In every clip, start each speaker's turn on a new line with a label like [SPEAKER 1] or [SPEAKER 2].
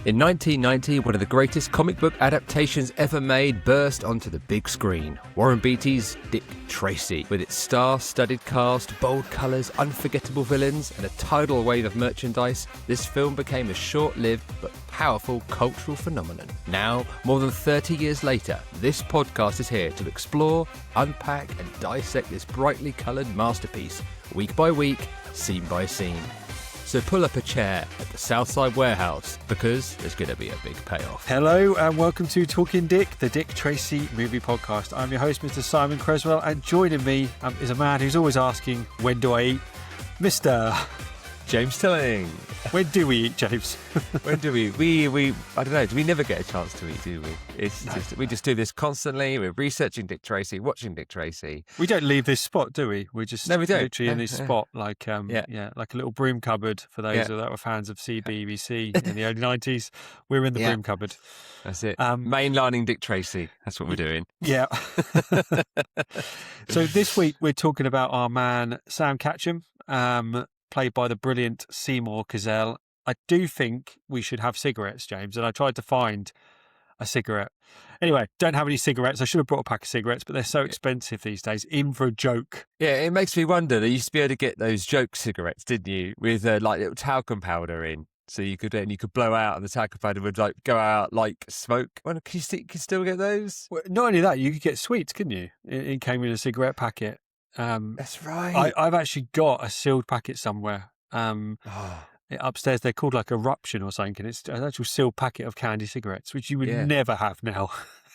[SPEAKER 1] In 1990, one of the greatest comic book adaptations ever made burst onto the big screen. Warren Beatty's Dick Tracy. With its star-studded cast, bold colours, unforgettable villains, and a tidal wave of merchandise, this film became a short-lived but powerful cultural phenomenon. Now, more than 30 years later, this podcast is here to explore, unpack, and dissect this brightly coloured masterpiece, week by week, scene by scene. So pull up a chair at the Southside Warehouse, because there's going to be a big payoff.
[SPEAKER 2] Hello and welcome to Talking Dick, the Dick Tracy movie podcast. I'm your host, Mr. Simon Creswell, and joining me is a man who's always asking, when do I eat? Mr.
[SPEAKER 1] James Tilling.
[SPEAKER 2] When do we eat, James?
[SPEAKER 1] When do we? I don't know. Do we never get a chance to eat, do we? We just do this constantly. We're researching Dick Tracy, watching Dick Tracy.
[SPEAKER 2] We don't leave this spot, do we? We're just literally in this spot, like like a little broom cupboard for those that were fans of CBBC in the early 90s. We're in the broom cupboard.
[SPEAKER 1] That's it. Mainlining Dick Tracy. That's what we're doing.
[SPEAKER 2] Yeah. So this week we're talking about our man Sam Catcham, played by the brilliant Seymour Cazelle. I do think we should have cigarettes, James, and I tried to find a cigarette. Anyway, don't have any cigarettes. I should have brought a pack of cigarettes, but they're so expensive these days, even for a joke.
[SPEAKER 1] Yeah, it makes me wonder. They used to be able to get those joke cigarettes, didn't you, with like little talcum powder in. So you could blow out, and the talcum powder would like go out like smoke. Well, can you still get those?
[SPEAKER 2] Well, not only that, you could get sweets, couldn't you? It came in a cigarette packet.
[SPEAKER 1] That's right.
[SPEAKER 2] I've actually got a sealed packet somewhere. Upstairs, they're called like Eruption or something, and it's an actual sealed packet of candy cigarettes, which you would never have now.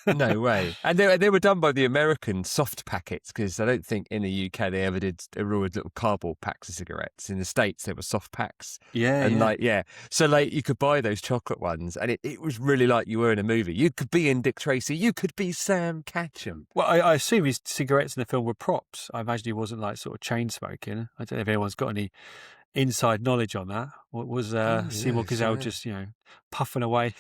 [SPEAKER 1] No way. And they were done by the American soft packets, because I don't think in the UK they ever did little cardboard packs of cigarettes. In the States, they were soft packs. So like you could buy those chocolate ones, and it was really like you were in a movie. You could be in Dick Tracy. You could be Sam Catcham.
[SPEAKER 2] Well, I assume his cigarettes in the film were props. I imagine he wasn't like sort of chain smoking. I don't know if anyone's got any inside knowledge on that. What was Seymour Cazelle just puffing away?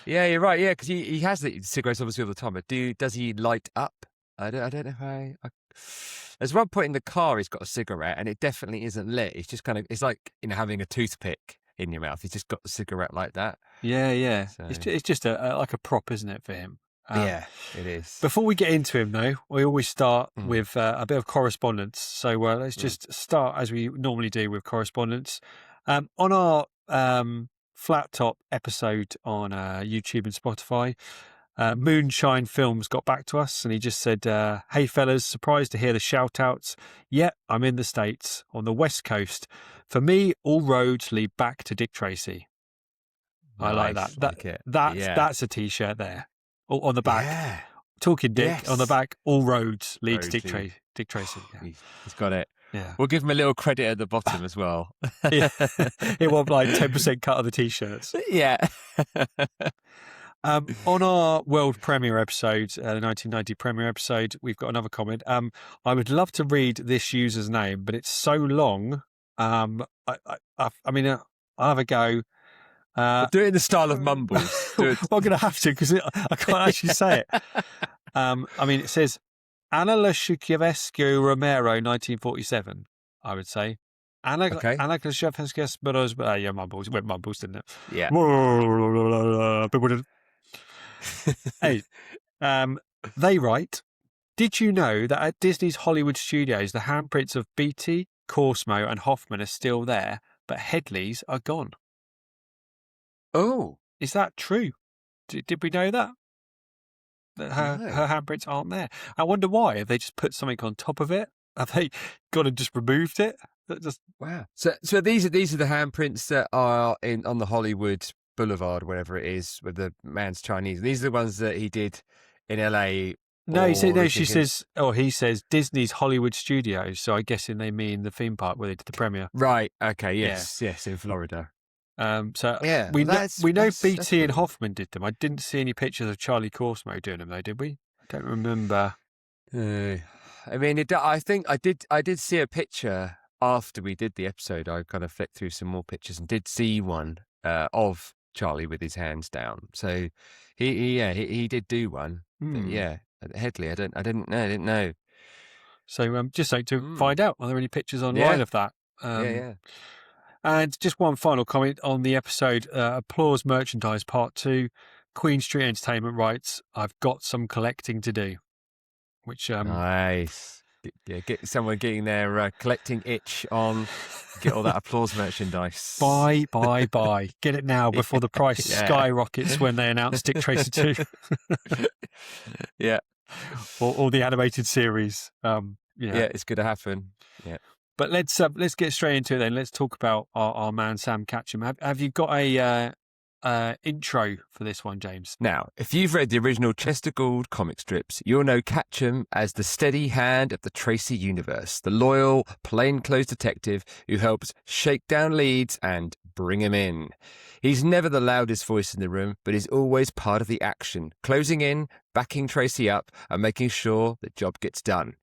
[SPEAKER 1] Yeah, you're right. Yeah, because he has the cigarettes obviously all the time. But does he light up? I don't know if there's one point in the car he's got a cigarette and it definitely isn't lit. It's just it's like having a toothpick in your mouth. He's just got the cigarette like that.
[SPEAKER 2] Yeah.
[SPEAKER 1] So.
[SPEAKER 2] It's just like a prop, isn't it, for him?
[SPEAKER 1] Yeah, it is.
[SPEAKER 2] Before we get into him, though, we always start with a bit of correspondence. So let's just start as we normally do with correspondence. On our Flat Top episode on YouTube and Spotify, Moonshine Films got back to us and he just said, hey fellas, surprised to hear the shout outs. Yeah, I'm in the States on the West Coast. For me, all roads lead back to Dick Tracy.
[SPEAKER 1] Nice,
[SPEAKER 2] I like that. That's a t-shirt there. On the back. Yeah. Talking Dick, yes. On the back, all roads lead to Dick Tracy. Yeah.
[SPEAKER 1] He's got it.
[SPEAKER 2] Yeah.
[SPEAKER 1] We'll give him a little credit at the bottom as well.
[SPEAKER 2] Yeah. It won't like 10% cut of the t-shirts.
[SPEAKER 1] Yeah.
[SPEAKER 2] On our world premiere episode, the 1990 premiere episode, we've got another comment. I would love to read this user's name, but it's so long. I mean, I'll have a go.
[SPEAKER 1] Do it in the style of Mumbles.
[SPEAKER 2] I'm going to have to because I can't actually say it. I mean, it says Anna Leszkiewicz Romero, 1947, I would say. Anna Leszkiewicz, yeah, Mumbles. It went Mumbles, didn't it?
[SPEAKER 1] Yeah.
[SPEAKER 2] Hey, they write, did you know that at Disney's Hollywood studios, the handprints of Beatty, Corsmo and Hoffman are still there, but Headley's are gone?
[SPEAKER 1] Oh,
[SPEAKER 2] is that true? Did we know that? That her handprints aren't there? I wonder why. Have they just put something on top of it? Have they gone and just removed it?
[SPEAKER 1] Wow. So these are the handprints that are on the Hollywood Boulevard, whatever it is, with the man's Chinese. These are the ones that he did in LA.
[SPEAKER 2] He says Disney's Hollywood Studios. So I'm guessing they mean the theme park where they did the premiere.
[SPEAKER 1] Right. Okay. Yes, in Florida.
[SPEAKER 2] We know Beatty and Hoffman did them. I didn't see any pictures of Charlie Corsmo doing them though, did we? I don't remember.
[SPEAKER 1] I mean, I think I did see a picture after we did the episode. I kind of flicked through some more pictures and did see one of Charlie with his hands down. So he did do one. But yeah, Headley. I didn't know. So
[SPEAKER 2] just like to find out, are there any pictures online of that? And just one final comment on the episode, Applause Merchandise Part 2, Queen Street Entertainment writes, I've got some collecting to do. Which
[SPEAKER 1] nice. Get someone getting their collecting itch on, get all that Applause merchandise.
[SPEAKER 2] Buy. Get it now before the price skyrockets when they announce Dick Tracy 2.
[SPEAKER 1] Yeah.
[SPEAKER 2] Or the animated series.
[SPEAKER 1] Yeah, it's going to happen. Yeah.
[SPEAKER 2] But let's get straight into it then. Let's talk about our man Sam Catcham. Have you got a intro for this one, James?
[SPEAKER 1] Now, if you've read the original Chester Gould comic strips, you'll know Catchem as the steady hand of the Tracy universe, the loyal, plainclothes detective who helps shake down leads and bring him in. He's never the loudest voice in the room, but he's always part of the action, closing in, backing Tracy up, and making sure the job gets done.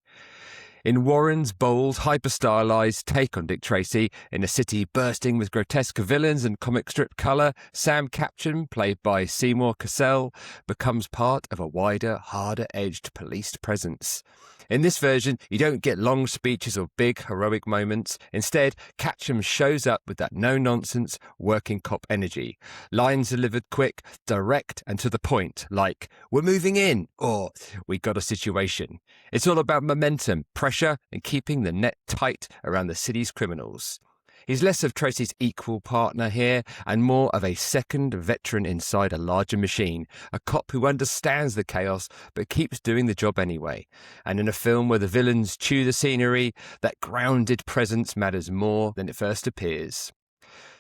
[SPEAKER 1] In Warren's bold, hyper-stylized take on Dick Tracy, in a city bursting with grotesque villains and comic strip colour, Sam Catcham, played by Seymour Cazelle, becomes part of a wider, harder-edged police presence. In this version, you don't get long speeches or big, heroic moments. Instead, Catchem shows up with that no-nonsense, working cop energy. Lines delivered quick, direct, and to the point, like, "We're moving in," or "We got a situation." It's all about momentum, pressure, and keeping the net tight around the city's criminals. He's less of Tracy's equal partner here and more of a second veteran inside a larger machine, a cop who understands the chaos but keeps doing the job anyway. And in a film where the villains chew the scenery, that grounded presence matters more than it first appears.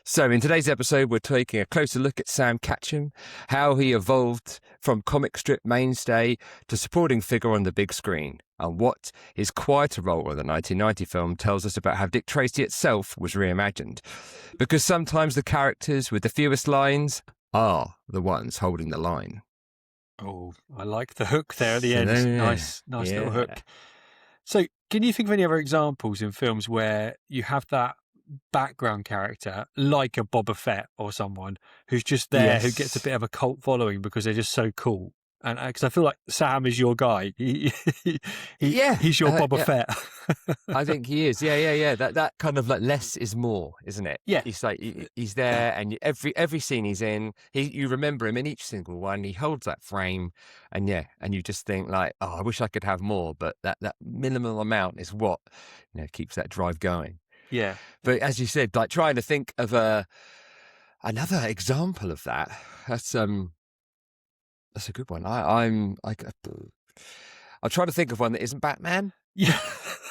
[SPEAKER 1] So in today's episode, we're taking a closer look at Sam Catcham, how he evolved from comic strip mainstay to supporting figure on the big screen, and what his quieter role in the 1990 film tells us about how Dick Tracy itself was reimagined. Because sometimes the characters with the fewest lines are the ones holding the line.
[SPEAKER 2] Oh, I like the hook there at the end. Nice little hook. So can you think of any other examples in films where you have that background character like a Boba Fett or someone who's just there, who gets a bit of a cult following because they're just so cool? And because I feel like Sam is your guy. He's your Boba Fett.
[SPEAKER 1] I think he is. Yeah. That kind of like less is more, isn't it?
[SPEAKER 2] Yeah.
[SPEAKER 1] It's like he's there, and every scene he's in, you remember him in each single one. He holds that frame, and you just think like, oh, I wish I could have more, but that minimal amount is what keeps that drive going.
[SPEAKER 2] Yeah.
[SPEAKER 1] But as you said, like trying to think of another example of that. That's a good one. I'm trying to think of one that isn't Batman.
[SPEAKER 2] Yeah.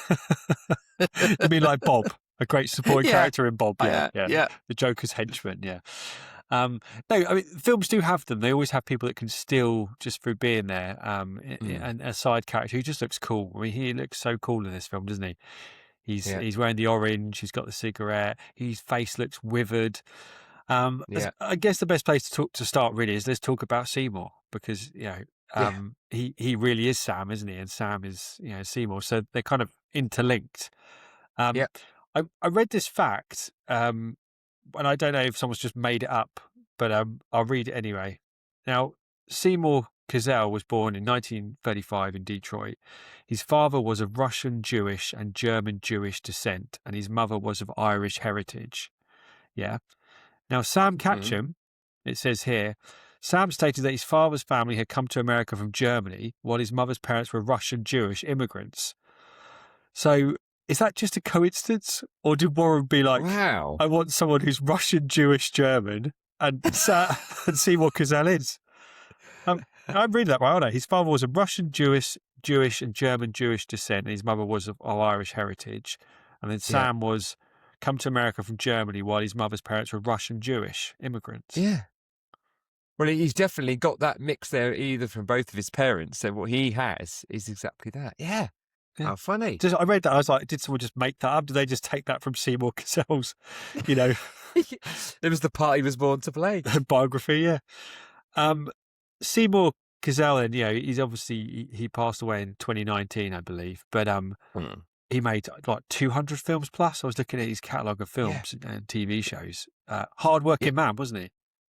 [SPEAKER 2] You mean like Bob, a great supporting character in Bob? Yeah. The Joker's henchman. Yeah. No, I mean films do have them. They always have people that can steal just through being there. And a side character who just looks cool. I mean, he looks so cool in this film, doesn't he? He's wearing the orange. He's got the cigarette. His face looks withered. I guess the best place to start really is let's talk about Seymour, because he really is Sam, isn't he? And Sam is Seymour, so they're kind of interlinked. I read this fact, and I don't know if someone's just made it up, but I'll read it anyway. Now, Seymour Cazelle was born in 1935 in Detroit. His father was of Russian Jewish and German Jewish descent, and his mother was of Irish heritage. Yeah. Now, Sam Catcham, it says here, Sam stated that his father's family had come to America from Germany, while his mother's parents were Russian Jewish immigrants. So, is that just a coincidence? Or did Warren be like,
[SPEAKER 1] wow,
[SPEAKER 2] I want someone who's Russian Jewish German, and Seymour Cazelle is? I'm reading that right, aren't I? His father was of Russian Jewish and German Jewish descent, and his mother was of Irish heritage. And then Sam was come to America from Germany, while his mother's parents were Russian Jewish immigrants.
[SPEAKER 1] Yeah. Well, he's definitely got that mix there, either from both of his parents. So what he has is exactly that. Yeah. How funny.
[SPEAKER 2] I read that. I was like, did someone just make that up? Did they just take that from Seymour Cazelle's,
[SPEAKER 1] It was the part he was born to play.
[SPEAKER 2] Biography, yeah. Seymour Cazelle, he's obviously, he passed away in 2019, I believe. But he made like 200 films plus. I was looking at his catalogue of films and TV shows. Hard-working man, wasn't he?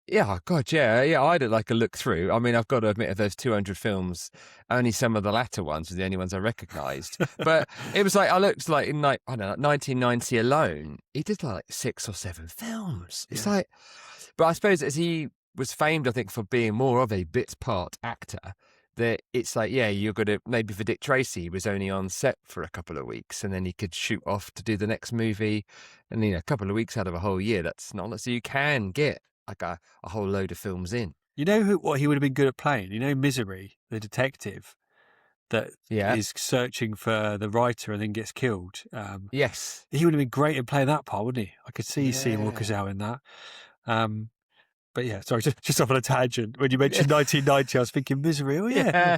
[SPEAKER 1] Yeah, God, yeah. I had like a look through. I mean, I've got to admit, of those 200 films, only some of the latter ones were the only ones I recognised. But it was like I looked like in like I don't know, 1990 alone, he did like 6 or 7 films. It's like, but I suppose as he was famed, I think, for being more of a bit part actor. That it's like, yeah, you're going to maybe for Dick Tracy, he was only on set for a couple of weeks, and then he could shoot off to do the next movie, and a couple of weeks out of a whole year, that's not so you can get like a whole load of films in.
[SPEAKER 2] You know what he would have been good at playing? You know, Misery, the detective that is searching for the writer and then gets killed.
[SPEAKER 1] Yes,
[SPEAKER 2] he would have been great at playing that part, wouldn't he? I could see Seymour Cazelle in that. But yeah, sorry, just off on a tangent. When you mentioned 1990, I was thinking Misery. Oh yeah.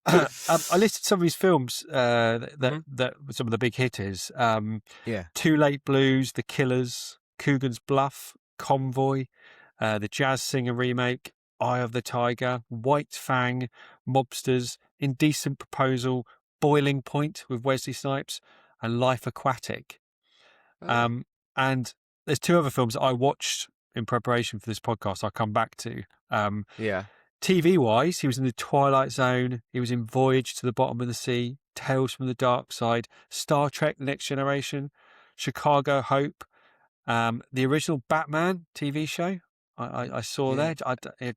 [SPEAKER 2] I listed some of his films that some of the big hitters. Too Late Blues, The Killers, Coogan's Bluff, Convoy, the Jazz Singer remake, Eye of the Tiger, White Fang, Mobsters, Indecent Proposal, Boiling Point with Wesley Snipes, and Life Aquatic. And there's 2 other films that I watched in preparation for this podcast I'll come back to. TV-wise, he was in The Twilight Zone, he was in Voyage to the Bottom of the Sea, Tales from the Dark Side, Star Trek The Next Generation, Chicago Hope, the original Batman TV show I saw there.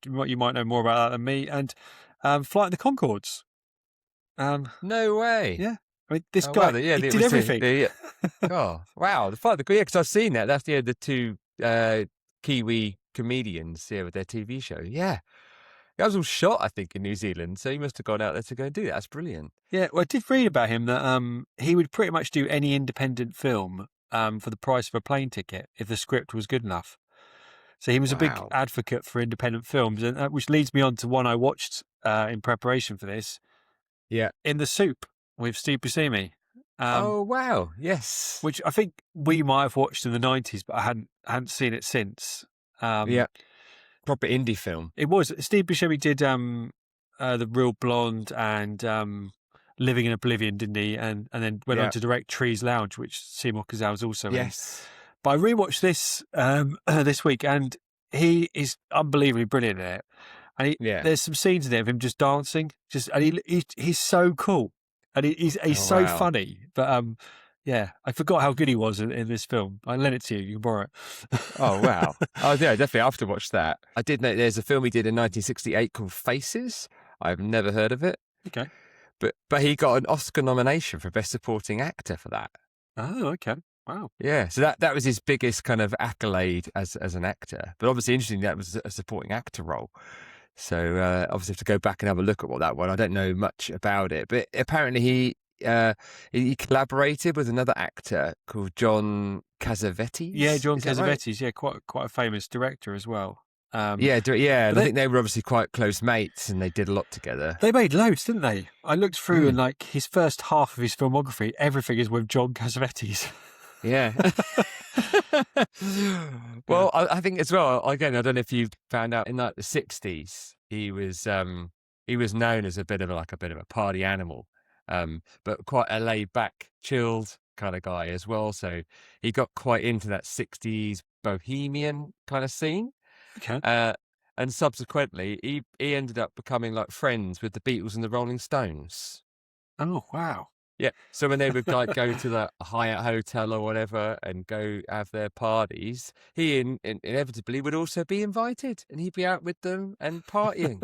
[SPEAKER 2] You might know more about that than me. And Flight of the Conchords.
[SPEAKER 1] No way.
[SPEAKER 2] Yeah. I mean, this guy, he did everything.
[SPEAKER 1] Oh, wow. The Flight of the because I've seen that. That's the 2 Kiwi comedians with their TV show. Yeah. That was all shot, I think, in New Zealand. So he must have gone out there to go and do that. That's brilliant. Yeah.
[SPEAKER 2] Well, I did read about him that he would pretty much do any independent film for the price of a plane ticket if the script was good enough. So he was a big advocate for independent films, and which leads me on to one I watched in preparation for this.
[SPEAKER 1] Yeah.
[SPEAKER 2] In the Soup with Steve Buscemi.
[SPEAKER 1] Oh, wow. Yes.
[SPEAKER 2] Which I think we might have watched in the 90s, but I hadn't seen it since.
[SPEAKER 1] Proper indie film.
[SPEAKER 2] It was. Steve Buscemi did The Real Blonde and Living in Oblivion, didn't he? And then went on to direct Trees Lounge, which Seymour Cazelle was also in.
[SPEAKER 1] Yes.
[SPEAKER 2] But I rewatched this this week, and he is unbelievably brilliant in it. And there's some scenes in there of him just dancing, and he's so cool, and he's so funny. But I forgot how good he was in this film. I lent it to you. You can borrow it.
[SPEAKER 1] Oh wow! Oh yeah, definitely. I have to watch that. I did know there's a film he did in 1968 called Faces. I've never heard of it.
[SPEAKER 2] Okay,
[SPEAKER 1] but he got an Oscar nomination for Best Supporting Actor for that.
[SPEAKER 2] Oh, okay. Wow.
[SPEAKER 1] Yeah, so that was his biggest kind of accolade as an actor. But obviously, interesting, that was a supporting actor role. So obviously, have to go back and have a look at what that one. I don't know much about it, but apparently he collaborated with another actor called John Cassavetes.
[SPEAKER 2] Yeah, John Cassavetes. Right? Yeah, quite a famous director as well.
[SPEAKER 1] I think they were obviously quite close mates, and they did a lot together.
[SPEAKER 2] They made loads, didn't they? I looked through, and like his first half of his filmography, everything is with John Cassavetes.
[SPEAKER 1] Yeah. Well, I think as well, again, I don't know if you found out in like the 60s, he was known as a bit of a party animal, but quite a laid back, chilled kind of guy as well. So he got quite into that 60s bohemian kind of scene.
[SPEAKER 2] Okay.
[SPEAKER 1] And subsequently he ended up becoming like friends with the Beatles and the Rolling Stones.
[SPEAKER 2] Oh, wow.
[SPEAKER 1] Yeah, so when they would like go to the Hyatt Hotel or whatever and go have their parties, he inevitably would also be invited, and he'd be out with them and partying.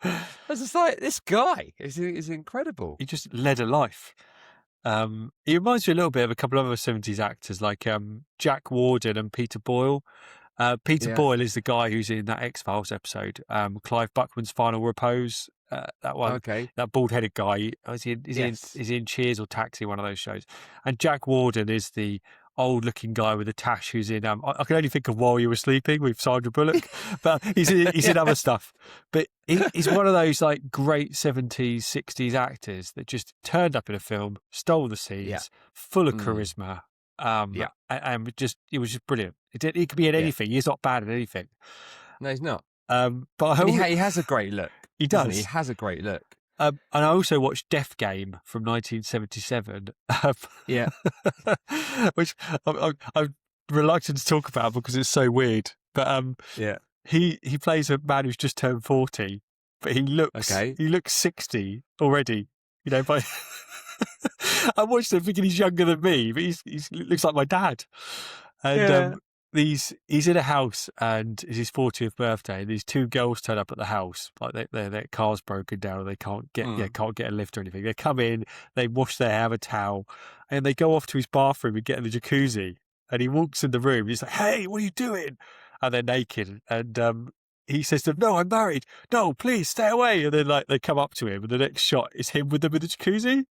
[SPEAKER 1] I was just like, this guy is incredible.
[SPEAKER 2] He just led a life. He reminds me a little bit of a couple of other 70s actors like Jack Warden and Peter Boyle. Peter Boyle is the guy who's in that X-Files episode, Clive Buckman's Final Repose. That one, that bald-headed guy. Is he in Cheers or Taxi? One of those shows. And Jack Warden is the old-looking guy with the tash who's in. I can only think of While You Were Sleeping with Sandra Bullock, but he's in other stuff. But he's one of those like great 70s, 60s actors that just turned up in a film, stole the scenes, full of charisma. And it was just brilliant. He could be in anything. He's not bad at anything.
[SPEAKER 1] No, he's not.
[SPEAKER 2] But
[SPEAKER 1] he has a great look.
[SPEAKER 2] He does.
[SPEAKER 1] He has a great look.
[SPEAKER 2] And I also watched Death Game from 1977. Which I'm reluctant to talk about because it's so weird. But he plays a man who's just turned 40, but he looks 60 already. You know, by I watched him thinking he's younger than me, but he looks like my dad. And he's in a house, and it's his 40th birthday. And these two girls turn up at the house, like their car's broken down, and they can't get a lift or anything. They come in, they wash their hair with a towel, and they go off to his bathroom and get in the jacuzzi. And he walks in the room. He's like, "Hey, what are you doing?" And they're naked, and he says to them, "No, I'm married. No, please stay away." And then like they come up to him, and the next shot is him with them in the jacuzzi.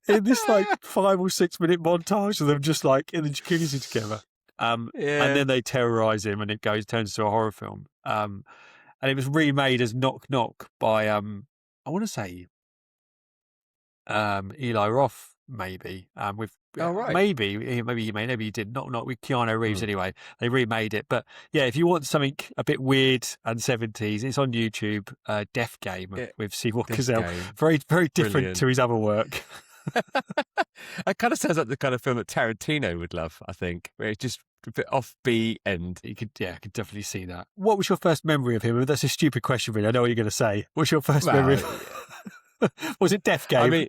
[SPEAKER 2] In this like 5 or 6 minute montage of them just like in the jacuzzi together. And then they terrorize him, and it turns into a horror film. And it was remade as Knock Knock by I want to say Eli Roth, maybe. With maybe he did Knock Knock with Keanu Reeves. Anyway, they remade it. But yeah, if you want something a bit weird and 70s, it's on YouTube. Death Game with Seymour Cazelle. Very, very different to his other work.
[SPEAKER 1] It kind of sounds like the kind of film that Tarantino would love, I think, where it's just a bit offbeat, and
[SPEAKER 2] I could definitely see that. What was your first memory of him? I mean, that's a stupid question, really. I know what you're going to say. What's your first memory? Was it Death Game?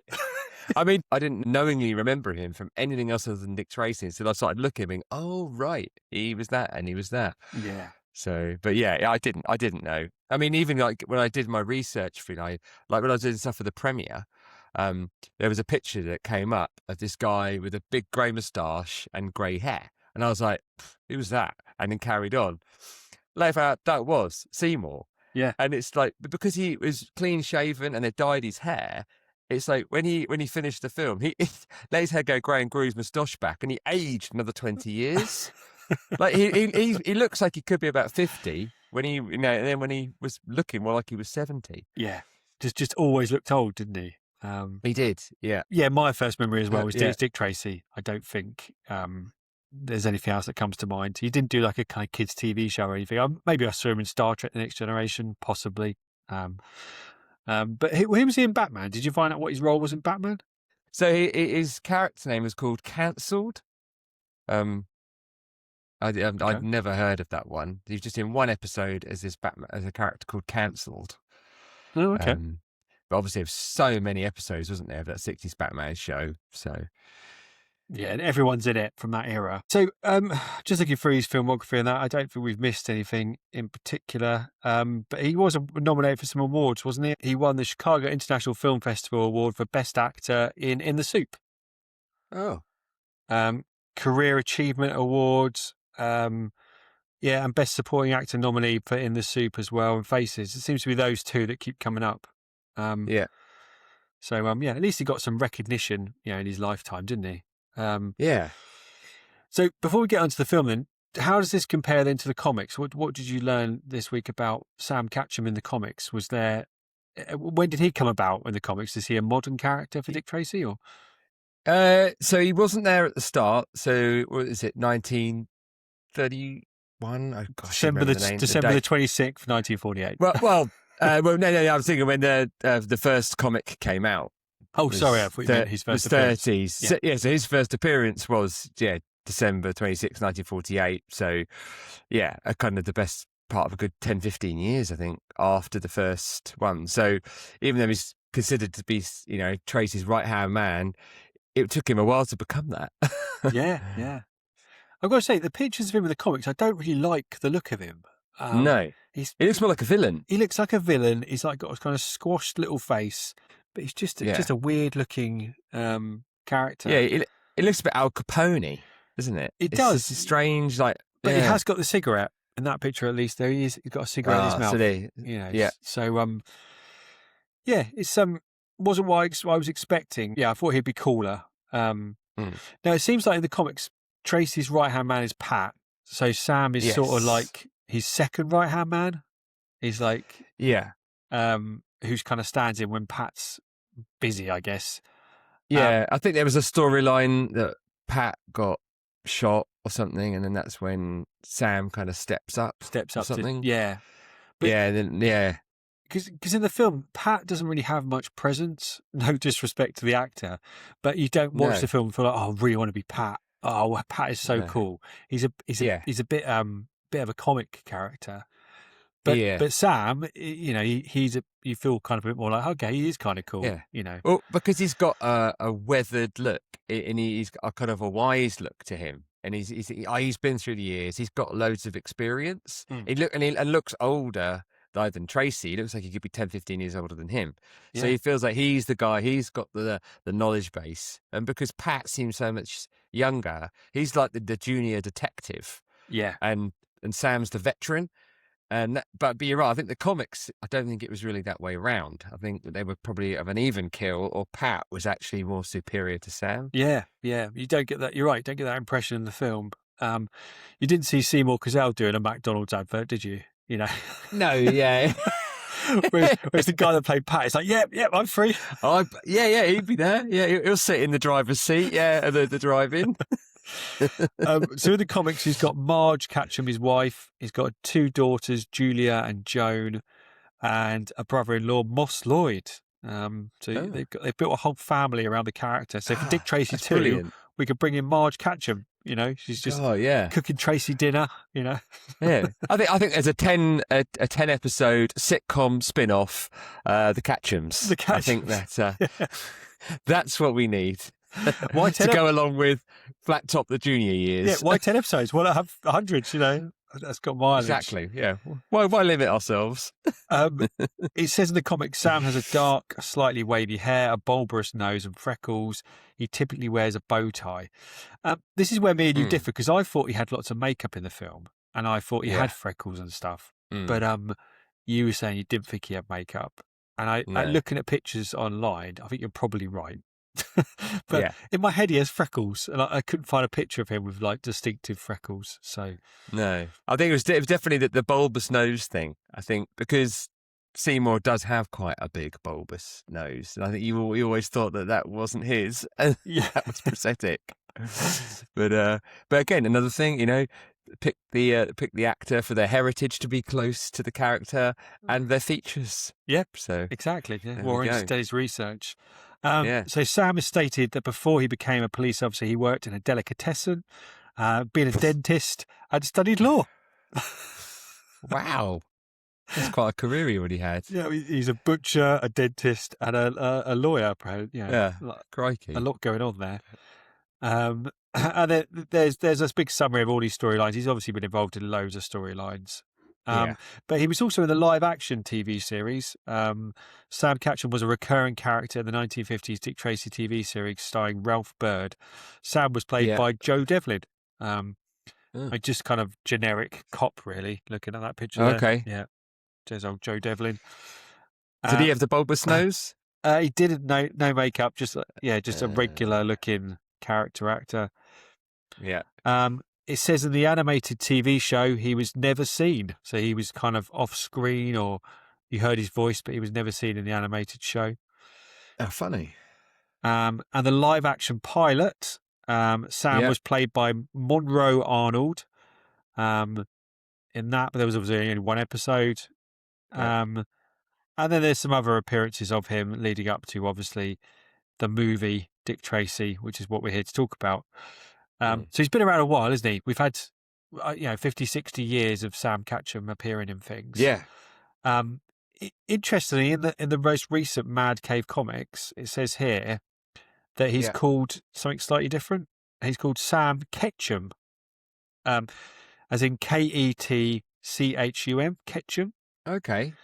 [SPEAKER 1] I mean, I didn't knowingly remember him from anything else other than Dick Tracy until I started looking and oh, right, he was that and he was that.
[SPEAKER 2] Yeah.
[SPEAKER 1] So, but yeah, I didn't know. I mean, even like when I did my research for like when I was doing stuff for the premiere, there was a picture that came up of this guy with a big grey moustache and grey hair. And I was like, who was that? And then carried on. Later out, that was Seymour.
[SPEAKER 2] Yeah.
[SPEAKER 1] And it's like, because he was clean shaven and they dyed his hair, it's like when he finished the film, he let his hair go grey and grew his moustache back, and he aged another 20 years. Like he looks like he could be about 50 when and then when he was looking more like he was 70.
[SPEAKER 2] Yeah. Just always looked old, didn't he?
[SPEAKER 1] He did, yeah.
[SPEAKER 2] Yeah, my first memory as well was Dick Tracy. I don't think there's anything else that comes to mind. He didn't do like a kind of kids' TV show or anything. Maybe I saw him in Star Trek: The Next Generation, possibly. But who was he in Batman? Did you find out what his role was in Batman?
[SPEAKER 1] So his character name was called Cancelled. I'd never heard of that one. He was just in one episode as this Batman, as a character called Cancelled.
[SPEAKER 2] Oh, okay.
[SPEAKER 1] But obviously, there was so many episodes, wasn't there, of that 60s Batman show? So
[SPEAKER 2] yeah, and everyone's in it from that era. So just looking through his filmography and that, I don't think we've missed anything in particular. But he was nominated for some awards, wasn't he? He won the Chicago International Film Festival Award for Best Actor in The Soup.
[SPEAKER 1] Oh.
[SPEAKER 2] Career Achievement Awards. And Best Supporting Actor nominee for In the Soup as well, and Faces. It seems to be those two that keep coming up.
[SPEAKER 1] Yeah.
[SPEAKER 2] So, at least he got some recognition, in his lifetime, didn't he?
[SPEAKER 1] Yeah.
[SPEAKER 2] So before we get onto the film then, how does this compare then to the comics? What did you learn this week about Sam Catcham in the comics? When did he come about in the comics? Is he a modern character for Dick Tracy or?
[SPEAKER 1] So he wasn't there at the start. So what is it, 1931? Oh gosh,
[SPEAKER 2] December the 26th, 1948.
[SPEAKER 1] No, I was thinking when the first comic came out.
[SPEAKER 2] Oh, sorry, I thought you meant his first appearance.
[SPEAKER 1] 30s. Yeah. So his first appearance was December 26, 1948. So kind of the best part of a good 10, 15 years, I think, after the first one. So even though he's considered to be, Tracy's right-hand man, it took him a while to become that.
[SPEAKER 2] Yeah. I've got to say, the pictures of him in the comics, I don't really like the look of him.
[SPEAKER 1] No. He looks more like a villain.
[SPEAKER 2] He looks like a villain. He's like got a kind of squashed little face, but he's just a weird-looking character.
[SPEAKER 1] Yeah, it looks a bit Al Capone, doesn't it?
[SPEAKER 2] It does.
[SPEAKER 1] It's strange, like...
[SPEAKER 2] But he has got the cigarette. In that picture, at least, there he is. He's got a cigarette in his mouth. So it's wasn't what I was expecting. Yeah, I thought he'd be cooler. Now, it seems like in the comics, Tracy's right-hand man is Pat. So Sam is sort of like his second right-hand man. He's like...
[SPEAKER 1] Yeah.
[SPEAKER 2] Who's kind of stands in when Pat's busy, I guess.
[SPEAKER 1] Yeah, I think there was a storyline that Pat got shot or something, and then that's when Sam kind of steps up or something.
[SPEAKER 2] But, Because in the film, Pat doesn't really have much presence. No disrespect to the actor, but you don't watch the film and feel like, oh, I really want to be Pat. Oh, Pat is so cool. He's a bit bit of a comic character. But Sam, you know, you feel kind of a bit more like, okay, he is kind of cool, you know.
[SPEAKER 1] Well, because he's got a weathered look, and he's got a kind of a wise look to him, and he's been through the years. He's got loads of experience. He looks older than Tracy. He looks like he could be 10, 15 years older than him.
[SPEAKER 2] Yeah.
[SPEAKER 1] So he feels like he's the guy. He's got the knowledge base, and because Pat seems so much younger, he's like the junior detective.
[SPEAKER 2] Yeah,
[SPEAKER 1] and Sam's the veteran. But you're right. I think the comics, I don't think it was really that way around. I think that they were probably of an even kill, or Pat was actually more superior to Sam.
[SPEAKER 2] Yeah. You don't get that. You're right. You don't get that impression in the film. You didn't see Seymour Cazelle doing a McDonald's advert, did you? You know.
[SPEAKER 1] No. Yeah.
[SPEAKER 2] whereas the guy that played Pat is like, yeah, I'm free.
[SPEAKER 1] He'd be there. Yeah, he'll sit in the driver's seat. Yeah, the drive-in.
[SPEAKER 2] So in the comics, he's got Marge Catcham, his wife. He's got 2 daughters, Julia and Joan, and a brother-in-law, Moss Lloyd. They've built a whole family around the character. So for Dick Tracy 2, brilliant. We could bring in Marge Catcham. You know, she's just cooking Tracy dinner. You know,
[SPEAKER 1] yeah. I think there's a 10 episode sitcom spin-off, the Catchems. I think that's what we need.
[SPEAKER 2] Why 10
[SPEAKER 1] to go along with Flat Top the junior years?
[SPEAKER 2] Yeah, why 10 episodes? Why not have hundreds? You know, that's got mileage.
[SPEAKER 1] Exactly. Yeah. Why limit ourselves?
[SPEAKER 2] It says in the comics, Sam has a dark, slightly wavy hair, a bulbous nose, and freckles. He typically wears a bow tie. This is where me and you differ, because I thought he had lots of makeup in the film, and I thought he had freckles and stuff. But you were saying you didn't think he had makeup, and looking at pictures online, I think you're probably right. But in my head he has freckles, and I couldn't find a picture of him with like distinctive freckles. So
[SPEAKER 1] no, I think it was definitely the bulbous nose thing. I think because Seymour does have quite a big bulbous nose, and I think you always thought that wasn't his. That was prosthetic. But again, another thing, you know, pick the actor for their heritage to be close to the character and their features.
[SPEAKER 2] Yep.
[SPEAKER 1] So
[SPEAKER 2] exactly. Yeah. Warren did his research. So Sam has stated that before he became a police officer, he worked in a delicatessen, been a dentist, and studied law.
[SPEAKER 1] Wow. That's quite a career he already had.
[SPEAKER 2] Yeah, he's a butcher, a dentist, and a lawyer.
[SPEAKER 1] Crikey.
[SPEAKER 2] A lot going on there. And there's this big summary of all these storylines. He's obviously been involved in loads of storylines. But he was also in the live-action TV series. Sam Catcham was a recurring character in the 1950s Dick Tracy TV series starring Ralph Bird. Sam was played by Joe Devlin. Just kind of generic cop, really, looking at that picture there.
[SPEAKER 1] Okay.
[SPEAKER 2] Yeah. There's old Joe Devlin.
[SPEAKER 1] Did he have the bulbous nose?
[SPEAKER 2] He didn't. No makeup. Just a regular-looking character actor.
[SPEAKER 1] Yeah.
[SPEAKER 2] It says in the animated TV show he was never seen. So he was kind of off screen, or you heard his voice, but he was never seen in the animated show.
[SPEAKER 1] Oh, funny.
[SPEAKER 2] And the live action pilot, Sam was played by Monroe Arnold in that, but there was obviously only one episode. And then there's some other appearances of him leading up to, obviously, the movie Dick Tracy, which is what we're here to talk about. So he's been around a while, isn't he? We've had, 50, 60 years of Sam Catcham appearing in things.
[SPEAKER 1] Yeah.
[SPEAKER 2] Interestingly, in the most recent Mad Cave comics, it says here that he's called something slightly different. He's called Sam Catcham, as in Ketchum, Catcham.
[SPEAKER 1] Okay.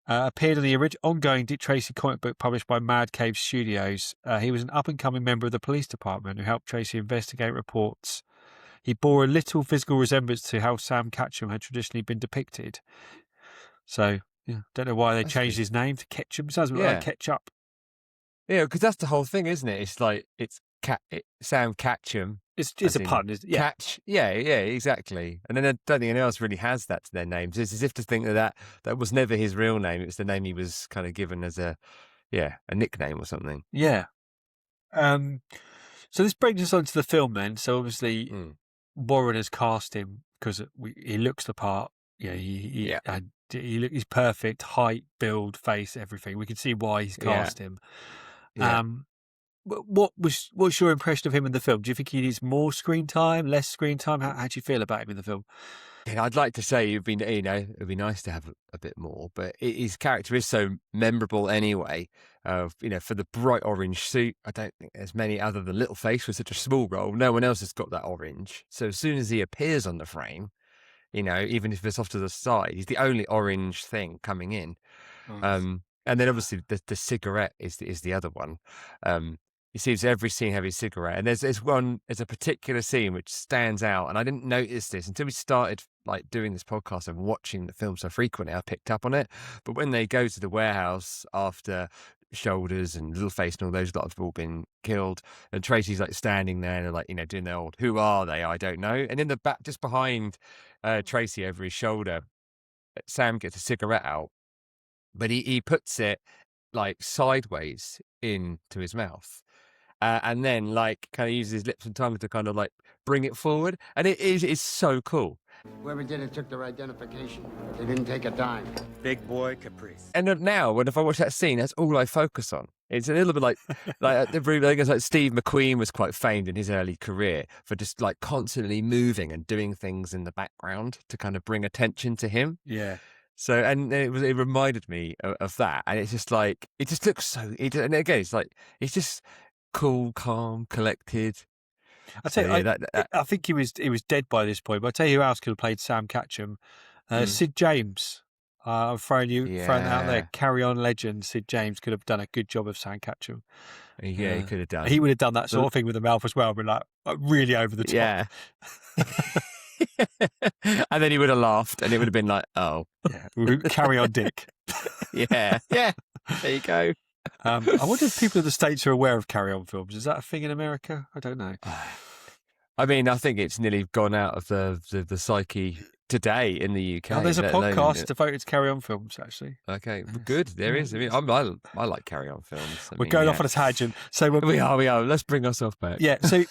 [SPEAKER 2] Appeared in the ongoing Dick Tracy comic book published by Mad Cave Studios. He was an up-and-coming member of the police department who helped Tracy investigate reports. He bore a little physical resemblance to how Sam Catcham had traditionally been depicted. So, don't know why they changed his name to Catcham. Sounds a bit like ketchup.
[SPEAKER 1] Yeah, because that's the whole thing, isn't it? It's like, Sam Catcham.
[SPEAKER 2] It's a pun, isn't it? Yeah.
[SPEAKER 1] Catch. Yeah, exactly. And then I don't think anyone else really has that to their names. It's as if to think that was never his real name. It was the name he was kind of given as a nickname or something.
[SPEAKER 2] Yeah. So this brings us on to the film then. So obviously Warren has cast him because he looks the part. Yeah, he's perfect, height, build, face, everything. We can see why he's cast him. Yeah. What's your impression of him in the film? Do you think he needs more screen time, less screen time? How do you feel about him in the film?
[SPEAKER 1] I'd like to say it'd be nice to have a bit more, but his character is so memorable anyway. For the bright orange suit, I don't think there's many other than Littleface with such a small role. No one else has got that orange. So as soon as he appears on the frame, even if it's off to the side, he's the only orange thing coming in.
[SPEAKER 2] Nice.
[SPEAKER 1] And then obviously the cigarette is the other one. He seems every scene have his cigarette, and there's a particular scene which stands out, and I didn't notice this until we started like doing this podcast and watching the film so frequently. I picked up on it, but when they go to the warehouse after Shoulders and Littleface and all those lot have all been killed, and Tracy's like standing there and they're like doing their old "Who are they? I don't know." And in the back, just behind Tracy over his shoulder, Sam gets a cigarette out, but he puts it like sideways into his mouth. And then like kind of uses his lips and tongue to kind of like bring it forward. And it's so cool.
[SPEAKER 3] Whoever did it took their identification. They didn't take a dime.
[SPEAKER 4] Big boy caprice.
[SPEAKER 1] And now, if I watch that scene, that's all I focus on. It's a little bit like I guess like Steve McQueen was quite famed in his early career for just like constantly moving and doing things in the background to kind of bring attention to him.
[SPEAKER 2] Yeah.
[SPEAKER 1] So, and it reminded me of that. And it's just like, it just looks so, and again, it's like, it's just cool, calm, collected.
[SPEAKER 2] I tell you, I think he was dead by this point. But I tell you who else could have played Sam Catcham? Sid James. I'm throwing that out there. Carry On legend Sid James could have done a good job of Sam Catcham.
[SPEAKER 1] Yeah, he could have done.
[SPEAKER 2] He would have done that sort of thing with the mouth as well, but like really over the top.
[SPEAKER 1] Yeah. And then he would have laughed, and it would have been like, "Oh,
[SPEAKER 2] yeah. Carry On, Dick."
[SPEAKER 1] yeah. There you go.
[SPEAKER 2] I wonder if people in the States are aware of Carry On films. Is that a thing in America? I don't know.
[SPEAKER 1] I mean, I think it's nearly gone out of the psyche today in the UK.
[SPEAKER 2] Oh, there's a podcast devoted to Carry On films, actually.
[SPEAKER 1] Okay, good. There is. I mean, I like Carry On films.
[SPEAKER 2] We're going off on a tangent. So
[SPEAKER 1] we are. Let's bring ourselves back.
[SPEAKER 2] Yeah. So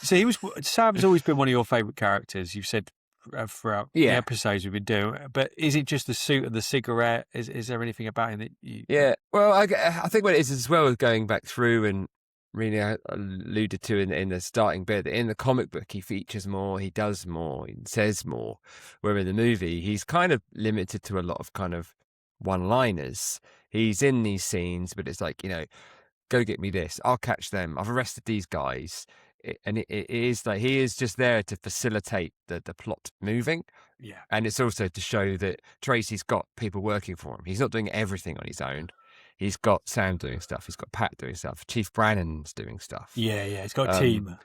[SPEAKER 2] Sam's always been one of your favourite characters. You've said throughout the episodes we've been doing. But is it just the suit and the cigarette? Is there anything about him that you? Yeah.
[SPEAKER 1] Well, I think what it is as well as going back through and really alluded to in the starting bit that in the comic book he features more, he does more, he says more. Where in the movie he's kind of limited to a lot of kind of one-liners. He's in these scenes, but it's like, go get me this, I'll catch them, I've arrested these guys. And it is like he is just there to facilitate the plot moving.
[SPEAKER 2] Yeah.
[SPEAKER 1] And it's also to show that Tracy's got people working for him. He's not doing everything on his own. He's got Sam doing stuff. He's got Pat doing stuff. Chief Brannon's doing stuff.
[SPEAKER 2] Yeah. He's got a team.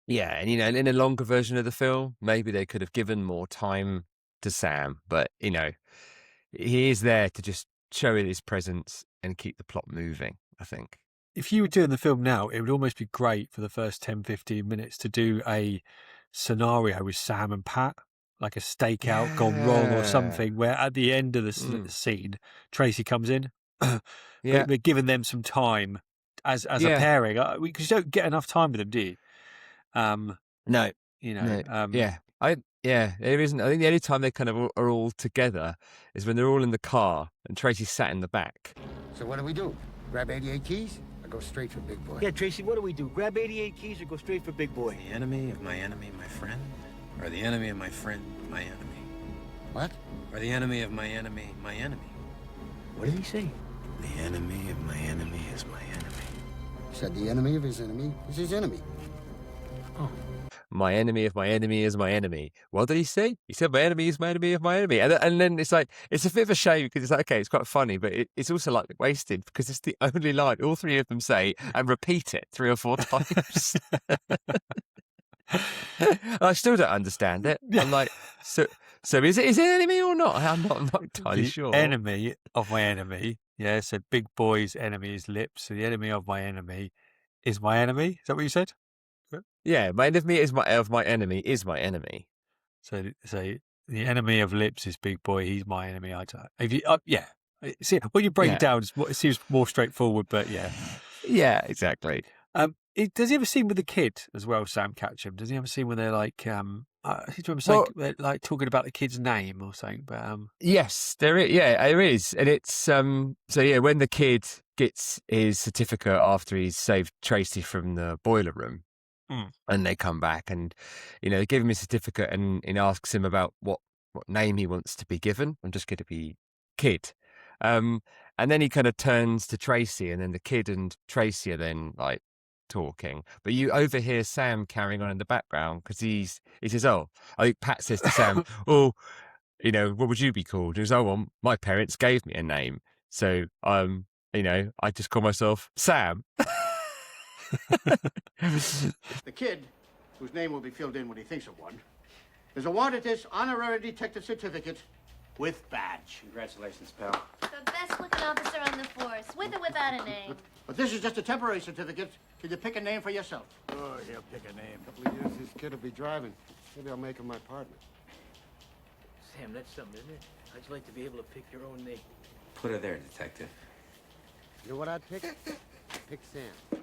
[SPEAKER 1] Yeah. And, in a longer version of the film, maybe they could have given more time to Sam. But, he is there to just show his presence and keep the plot moving, I think.
[SPEAKER 2] If you were doing the film now, it would almost be great for the first 10, 15 minutes to do a scenario with Sam and Pat, like a stakeout gone wrong or something, where at the end of the scene, Tracy comes in. We're giving them some time as a pairing, because you don't get enough time with them, do you?
[SPEAKER 1] No. There isn't. I think the only time they kind of are all together is when they're all in the car and Tracy's sat in the back.
[SPEAKER 3] So what do? Grab 88 keys or go straight for Big Boy?
[SPEAKER 4] Yeah, Tracy, what do? Grab 88 keys or go straight for Big Boy?
[SPEAKER 5] The enemy of my enemy, my friend? Or the enemy of my friend, my enemy?
[SPEAKER 3] What?
[SPEAKER 5] Or the enemy of my enemy, my enemy?
[SPEAKER 4] What did he say?
[SPEAKER 5] The enemy of my enemy is my enemy.
[SPEAKER 3] He said the enemy of his enemy is his enemy.
[SPEAKER 4] Oh.
[SPEAKER 1] My enemy of my enemy is my enemy. What did he say? He said, my enemy is my enemy of my enemy. And then it's like, it's a bit of a shame because it's like, okay, it's quite funny, but it's also like wasted because it's the only line all three of them say and repeat it 3 or 4 times. I still don't understand it. I'm like, so is it enemy or not? I'm not entirely sure.
[SPEAKER 2] Enemy of my enemy. Yeah, so Big Boy's enemy is lips. So the enemy of my enemy is my enemy. Is that what you said?
[SPEAKER 1] Yeah, my enemy is my enemy is my enemy.
[SPEAKER 2] So the enemy of lips is Big Boy. He's my enemy. Yeah. See, when you break it down, it seems more straightforward. But yeah.
[SPEAKER 1] Yeah, exactly.
[SPEAKER 2] Does he ever scene with the kid as well, Sam Catcham? Does he ever scene where they're like, I seem to remember saying, they're like talking about the kid's name or something? But
[SPEAKER 1] yes, there is. Yeah, there is, and it's when the kid gets his certificate after he's saved Tracy from the boiler room. And they come back and, they give him his certificate and asks him about what what name he wants to be given. I'm just going to be Kid. And then he kind of turns to Tracy, and then the Kid and Tracy are then like talking. But you overhear Sam carrying on in the background because he says, "Oh," I think Pat says to Sam, "Oh, what would you be called?" He goes, "Oh, well, my parents gave me a name, so I just call myself Sam."
[SPEAKER 3] The Kid, whose name will be filled in when he thinks of one, is awarded this honorary detective certificate with badge.
[SPEAKER 5] Congratulations, pal.
[SPEAKER 6] The best looking officer on the force, with or without a name.
[SPEAKER 3] But this is just a temporary certificate. Can you pick a name for yourself?
[SPEAKER 7] Oh, he'll pick a name. A couple of years, this kid will be driving. Maybe I'll make him my partner.
[SPEAKER 4] Sam, that's something, isn't it? How'd you like to be able to pick your own name?
[SPEAKER 5] Put her there, detective.
[SPEAKER 7] You know what I'd pick? I'd pick Sam.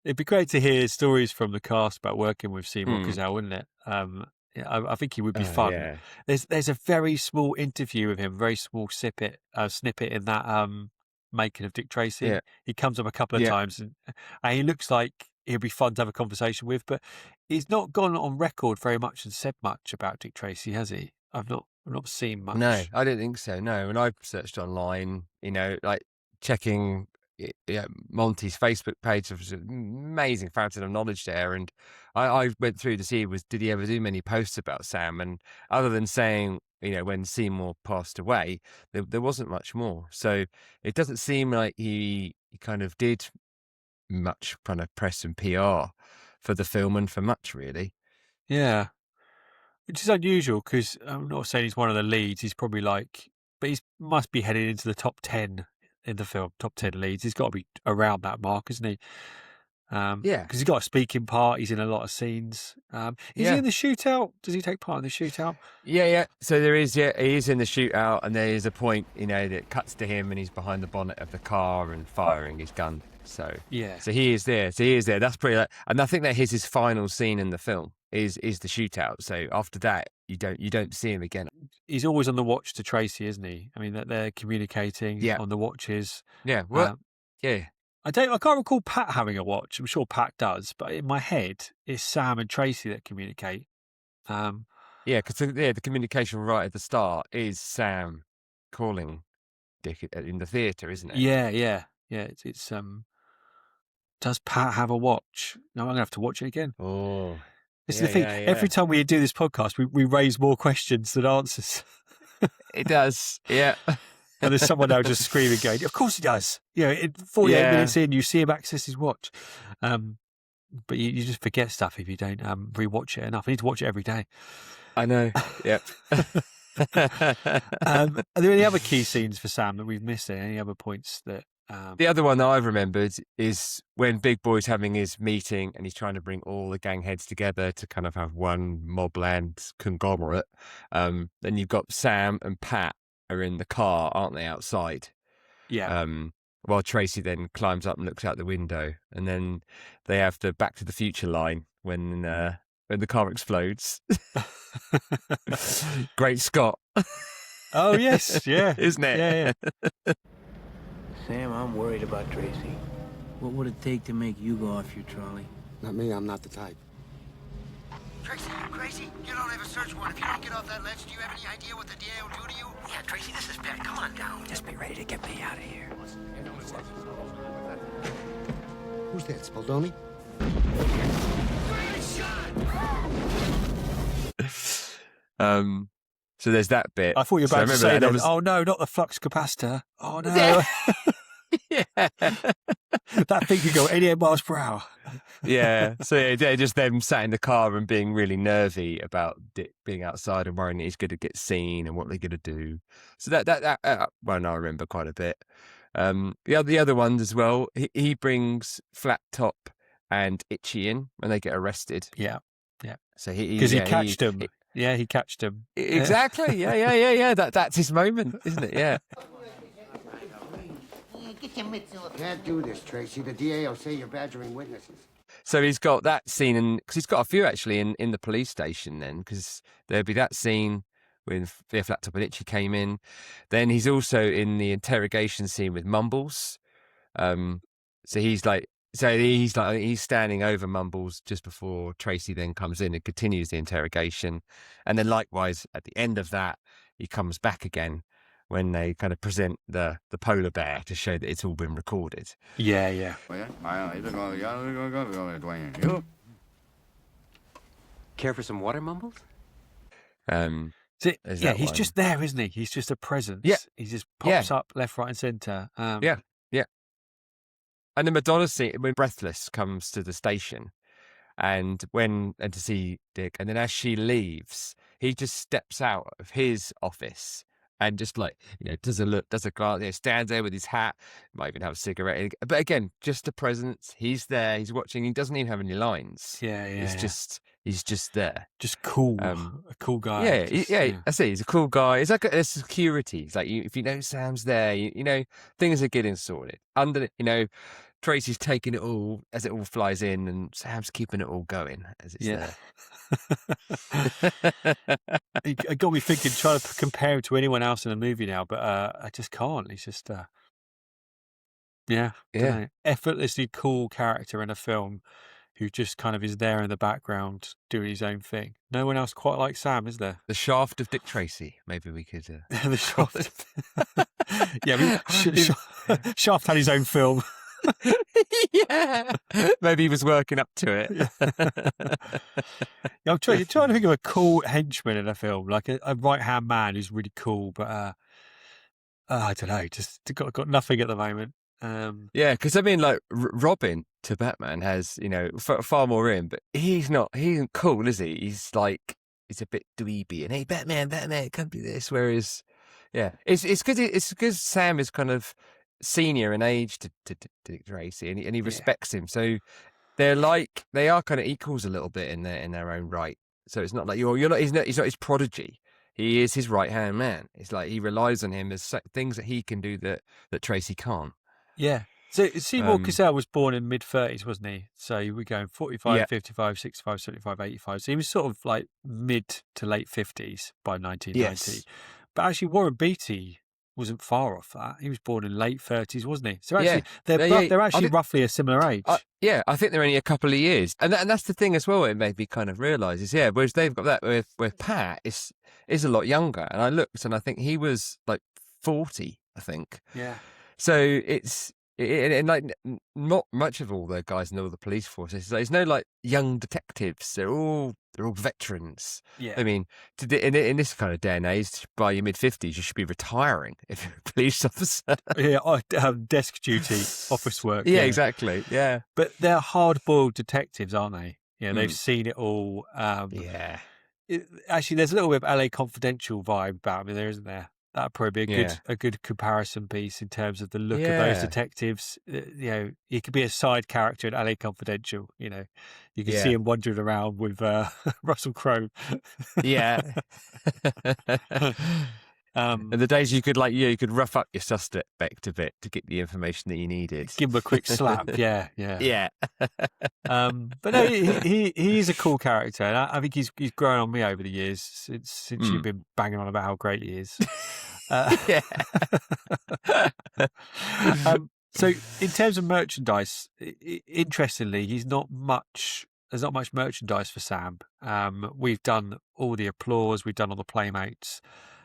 [SPEAKER 2] It'd be great to hear stories from the cast about working with Seymour Cazelle, wouldn't it? I think he would be fun.
[SPEAKER 1] Yeah.
[SPEAKER 2] There's a very small interview with him, very small snippet in that making of Dick Tracy.
[SPEAKER 1] Yeah.
[SPEAKER 2] He comes up a couple of times, and he looks like he'll be fun to have a conversation with. But he's not gone on record very much and said much about Dick Tracy, has he? I've not seen much.
[SPEAKER 1] No, I don't think so. No, and I've searched online, like checking Monty's Facebook page. There was an amazing fountain of knowledge there, and I went through to see did he ever do many posts about Sam, and other than saying when Seymour passed away, there wasn't much more. So it doesn't seem like he kind of did much kind of press and PR for the film and for much really.
[SPEAKER 2] Yeah, which is unusual because I'm not saying he's one of the leads. He's probably but he must be heading into the top 10 in the film, top 10 leads. He's got to be around that mark, isn't he? Yeah, because he's got a speaking part. He's in a lot of scenes. Is he in the shootout? Does he take part in the shootout?
[SPEAKER 1] Yeah. So there is. Yeah, he is in the shootout, and there is a point, that cuts to him, and he's behind the bonnet of the car and firing his gun. So so he is there. That's pretty. And I think that his final scene in the film is the shootout. So after that, you don't see him again.
[SPEAKER 2] He's always on the watch to Tracy, isn't he? I mean, that they're communicating on the watches.
[SPEAKER 1] Yeah. Well, yeah.
[SPEAKER 2] I can't recall Pat having a watch. I'm sure Pat does, but in my head, it's Sam and Tracy that communicate.
[SPEAKER 1] Because the communication right at the start is Sam calling Dick in the theatre, isn't it?
[SPEAKER 2] Yeah. It's does Pat have a watch? No, I'm gonna have to watch it again.
[SPEAKER 1] Oh,
[SPEAKER 2] this is the thing. Yeah. Every time we do this podcast, we raise more questions than answers.
[SPEAKER 1] It does, yeah.
[SPEAKER 2] And there's someone now just screaming, going, "Of course he does!" 48 minutes in, you see him access his watch. But you just forget stuff if you don't rewatch it enough. I need to watch it every day.
[SPEAKER 1] I know. Yep.
[SPEAKER 2] Are there any other key scenes for Sam that we've missed? Any other points that?
[SPEAKER 1] The other one that I've remembered is when Big Boy's having his meeting and he's trying to bring all the gang heads together to kind of have one mobland conglomerate. Then you've got Sam and Pat are in the car, aren't they, outside?
[SPEAKER 2] Yeah.
[SPEAKER 1] While Tracy then climbs up and looks out the window, and then they have the Back to the Future line when the car explodes. Great Scott.
[SPEAKER 2] Oh yes, yeah,
[SPEAKER 1] isn't it?
[SPEAKER 2] Yeah.
[SPEAKER 4] Sam, I'm worried about Tracy. What would it take to make you go off your trolley?
[SPEAKER 7] Not me, I'm not the type.
[SPEAKER 3] Tracy, you crazy? You don't have a search warrant. If you don't get off that ledge, do you have any idea what the DA will do to you?
[SPEAKER 8] Yeah, Tracy, this is Pat. Come on down. Just be ready to get me out of here.
[SPEAKER 7] Who's that, Spaldoni?
[SPEAKER 1] So there's that bit.
[SPEAKER 2] I thought you were about to say that. Oh no, not the flux capacitor. Oh no.
[SPEAKER 1] Yeah.
[SPEAKER 2] That thing could go 88 miles per hour.
[SPEAKER 1] Yeah. So they're just them sat in the car and being really nervy about Dick being outside and worrying that he's going to get seen and what they're going to do. So that one I remember quite a bit. The other ones as well. He brings Flat Top and Itchy in when they get arrested.
[SPEAKER 2] Yeah.
[SPEAKER 1] So
[SPEAKER 2] he catched them. Yeah, he catched them.
[SPEAKER 1] Exactly. Yeah. That's his moment, isn't it? Yeah.
[SPEAKER 3] Get your mitts off. Can't do this, Tracy. The DA will say you're badgering witnesses.
[SPEAKER 1] So he's got that scene, because he's got a few actually in the police station then, because there'll be that scene when Flat Top and Itchy came in. Then he's also in the interrogation scene with Mumbles. So he's like So he's standing over Mumbles just before Tracy then comes in and continues the interrogation. And then likewise, at the end of that, he comes back again when they kind of present the polar bear to show that it's all been recorded.
[SPEAKER 2] Yeah.
[SPEAKER 8] Care for some water, Mumbles?
[SPEAKER 2] He's just there, isn't he? He's just a presence.
[SPEAKER 1] Yeah.
[SPEAKER 2] He just pops up left, right, and centre.
[SPEAKER 1] Yeah. And the Madonna scene, when Breathless comes to the station and to see Dick, and then as she leaves, he just steps out of his office and just does a glance, stands there with his hat, might even have a cigarette. But again, just a presence. He's there, he's watching, he doesn't even have any lines. He's just there.
[SPEAKER 2] Just cool. A cool guy.
[SPEAKER 1] I see. He's a cool guy. It's like a security. It's like, if you know Sam's there, things are getting sorted. Tracy's taking it all as it all flies in, and Sam's keeping it all going as it's there.
[SPEAKER 2] It got me thinking, trying to compare him to anyone else in the movie now, but I just can't. He's just, effortlessly cool character in a film who just kind of is there in the background doing his own thing. No one else quite like Sam, is there?
[SPEAKER 1] The Shaft of Dick Tracy. Maybe we could...
[SPEAKER 2] The Shaft. Shaft had his own film.
[SPEAKER 1] Maybe he was working up to it.
[SPEAKER 2] I'm trying to think of a cool henchman in a film, like a right-hand man who's really cool, but I don't know, just got nothing at the moment.
[SPEAKER 1] Because Robin to Batman has far more in, but he isn't cool, is he? He's a bit dweeby, and hey, Batman, come do this. Whereas, it's because Sam is kind of senior in age to Dick Tracy, and he respects him. So they are kind of equals a little bit in their own right. So it's not like he's not his prodigy. He is his right hand man. It's like he relies on him. There's things that he can do that Tracy can't.
[SPEAKER 2] Yeah. So Seymour Cazelle was born in mid-30s, wasn't he? So we're going 45, 55, 65, 75, 85. So he was sort of like mid to late 50s by 1990.
[SPEAKER 1] Yes.
[SPEAKER 2] But actually Warren Beatty wasn't far off that. He was born in late 30s, wasn't he? So actually they're actually roughly a similar age.
[SPEAKER 1] I think they're only a couple of years. And that's the thing as well, it made me kind of realise is, whereas they've got that with Pat is a lot younger. And I looked and I think he was like 40, I think.
[SPEAKER 2] Yeah.
[SPEAKER 1] So not much of all the guys in all the police forces. There's no like young detectives. They're all veterans.
[SPEAKER 2] Yeah.
[SPEAKER 1] I mean, in this kind of day and age, by your mid-50s, you should be retiring if you're a police officer.
[SPEAKER 2] Desk duty, office work.
[SPEAKER 1] Yeah, exactly. Yeah.
[SPEAKER 2] But they're hard-boiled detectives, aren't they? They've seen it all. Actually, there's a little bit of LA Confidential vibe about them, isn't there? That'd probably be a good comparison piece in terms of the look of those detectives. You could be a side character in LA Confidential. You can see him wandering around with Russell Crowe.
[SPEAKER 1] Yeah. And the days you could rough up your suspect a bit to get the information that you needed.
[SPEAKER 2] Give him a quick slap. Yeah. But no, he's a cool character, and I think he's grown on me over the years since you've been banging on about how great he is. So in terms of merchandise, interestingly, there's not much merchandise for Sam. We've done all the applause, we've done all the Playmates.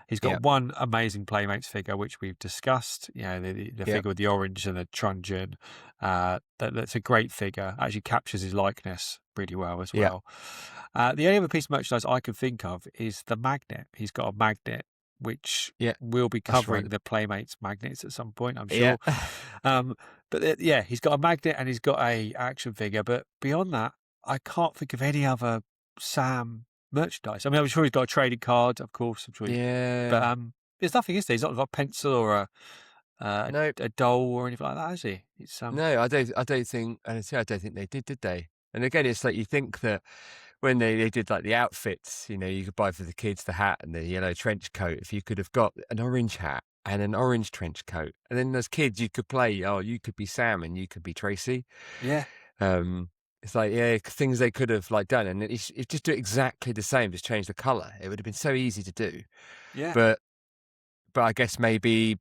[SPEAKER 2] He's got one amazing Playmates figure, which we've discussed. The figure with the orange and the truncheon. That's a great figure. Actually captures his likeness really well as well. The only other piece of merchandise I can think of is the magnet. He's got a magnet, which we'll be covering the Playmates magnets at some point, I'm sure. But he's got a magnet and he's got a action figure. But beyond that, I can't think of any other Sam merchandise. I mean, I'm sure he's got a trading card, of course. I'm sure. But there's nothing, is there? He's not got a pencil or a doll or anything like that, is he? It's,
[SPEAKER 1] No, I don't think. I don't think they did they? And again, it's like you think that when they did like the outfits, you could buy for the kids the hat and the yellow trench coat. If you could have got an orange hat and an orange trench coat, and then as kids you could play. Oh, you could be Sam and you could be Tracy.
[SPEAKER 2] Yeah.
[SPEAKER 1] It's like, things they could have done, and if just do exactly the same, just change the colour, it would have been so easy to do.
[SPEAKER 2] Yeah.
[SPEAKER 1] But I guess maybe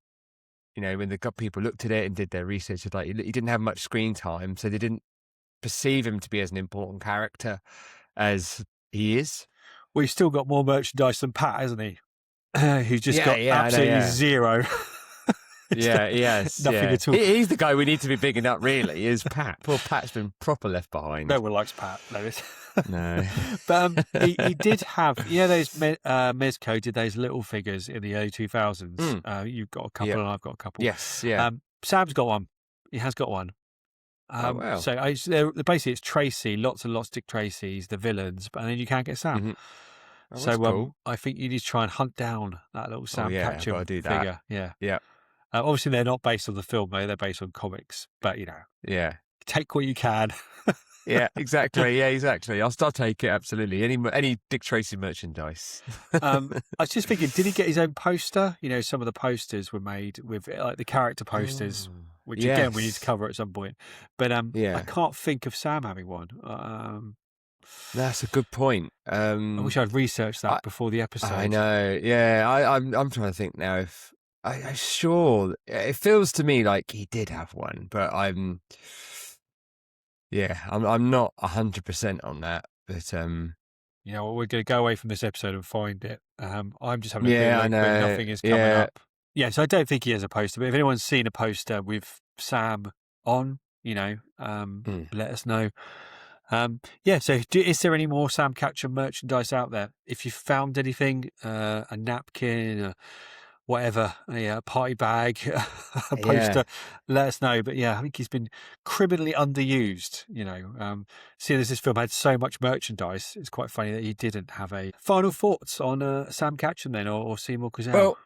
[SPEAKER 1] when the people looked at it and did their research, it's like he didn't have much screen time, so they didn't perceive him to be as an important character as he is.
[SPEAKER 2] Well, he's still got more merchandise than Pat, hasn't he? Who's just got absolutely zero.
[SPEAKER 1] Yes.
[SPEAKER 2] Nothing at all.
[SPEAKER 1] He's the guy we need to be bigging up, really, is Pat. Poor Pat's been proper left behind.
[SPEAKER 2] No one likes Pat, Lewis.
[SPEAKER 1] No.
[SPEAKER 2] But he did have, those Mezco did those little figures in the early 2000s. You've got a couple and I've got a couple.
[SPEAKER 1] Yes, yeah.
[SPEAKER 2] Sam's got one. He has got one.
[SPEAKER 1] Wow.
[SPEAKER 2] So basically it's Tracy, lots and lots of Dick Tracy's, the villains, and then you can't get Sam.
[SPEAKER 1] Mm-hmm. Oh,
[SPEAKER 2] So
[SPEAKER 1] cool.
[SPEAKER 2] I think you need to try and hunt down that little Sam Catcham
[SPEAKER 1] I've got to do that.
[SPEAKER 2] figure. Yeah.
[SPEAKER 1] Yeah.
[SPEAKER 2] Obviously, they're not based on the film, though. They're based on comics. But,
[SPEAKER 1] Yeah.
[SPEAKER 2] take what you can.
[SPEAKER 1] Yeah, exactly. Yeah, exactly. I'll take it, absolutely. Any Dick Tracy merchandise.
[SPEAKER 2] I was just thinking, did he get his own poster? Some of the posters were made with like the character posters, which again we need to cover at some point. But I can't think of Sam having one.
[SPEAKER 1] That's a good point.
[SPEAKER 2] I wish I'd researched that before the episode.
[SPEAKER 1] I know. Yeah, I'm trying to think now if I'm sure it feels to me like he did have one, but I'm not 100% on that. But
[SPEAKER 2] we're going to go away from this episode and find it. I'm just having a feeling
[SPEAKER 1] I know.
[SPEAKER 2] but nothing is coming up. Yeah, so I don't think he has a poster. But if anyone's seen a poster with Sam on, let us know. So is there any more Sam Catcham merchandise out there? If you found anything, a napkin, whatever, a party bag, a poster, let us know. But I think he's been criminally underused, seeing as this film had so much merchandise, it's quite funny that he didn't have a final thoughts on Sam Catcham then, or Seymour Cazelle.
[SPEAKER 1] Well,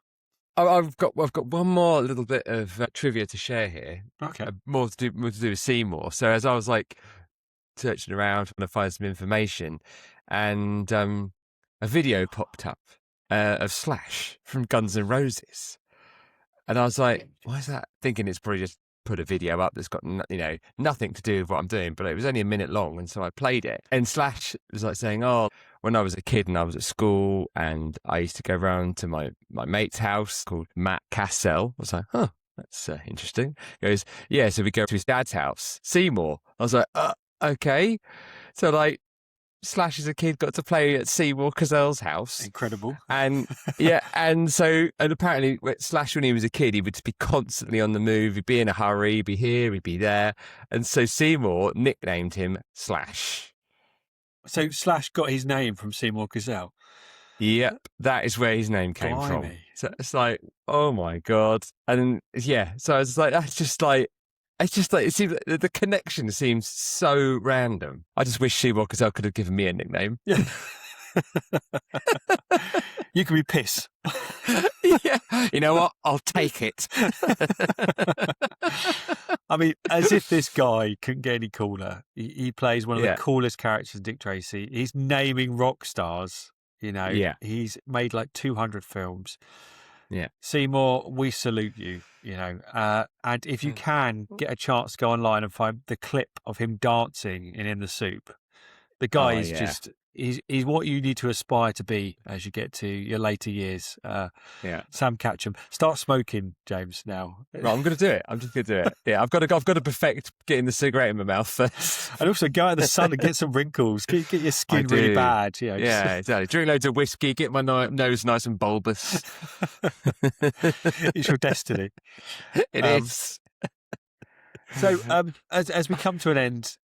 [SPEAKER 1] I've got one more little bit of trivia to share here.
[SPEAKER 2] Okay.
[SPEAKER 1] More to do with Seymour. So as I was searching around trying to find some information, and a video popped up of Slash from Guns N' Roses, and I was like, why is that? Thinking it's probably just put a video up that's got nothing to do with what I'm doing, but it was only a minute long, and so I played it, and Slash was saying, when I was a kid and I was at school and I used to go around to my mate's house called Matt Cassell. I was like, that's interesting. He goes, yeah, so we go to his dad's house, Seymour. I was like, okay. So Slash as a kid got to play at Seymour Cazelle's house.
[SPEAKER 2] Incredible.
[SPEAKER 1] And and apparently Slash, when he was a kid, he would be constantly on the move. He'd be in a hurry, he'd be here, he'd be there. And so Seymour nicknamed him Slash. So
[SPEAKER 2] Slash got his name from Seymour Cazelle.
[SPEAKER 1] Yep, that is where his name came from. So it's like, oh my God. And so I was like, that's just it seems the connection seems so random. I just wish Seymour Cazelle could have given me a nickname.
[SPEAKER 2] Yeah. You could be Piss.
[SPEAKER 1] Yeah. You know what? I'll take it.
[SPEAKER 2] I mean, as if this guy couldn't get any cooler. He plays one of the coolest characters in Dick Tracy. He's naming rock stars, He's made 200 films.
[SPEAKER 1] Yeah.
[SPEAKER 2] Seymour, we salute you, and if you can get a chance to go online and find the clip of him dancing in the Soup, the guy is just, he's what you need to aspire to be as you get to your later years. Sam Catcham. Start smoking, James, now.
[SPEAKER 1] Well, I'm going to do it. I'm just going to do it. Yeah, I've got to perfect getting the cigarette in my mouth first.
[SPEAKER 2] And also go out in the sun and get some wrinkles. Get your skin really bad.
[SPEAKER 1] Yeah, exactly. Drink loads of whiskey, get my nose nice and bulbous.
[SPEAKER 2] It's your destiny.
[SPEAKER 1] It is.
[SPEAKER 2] So, as we come to an end,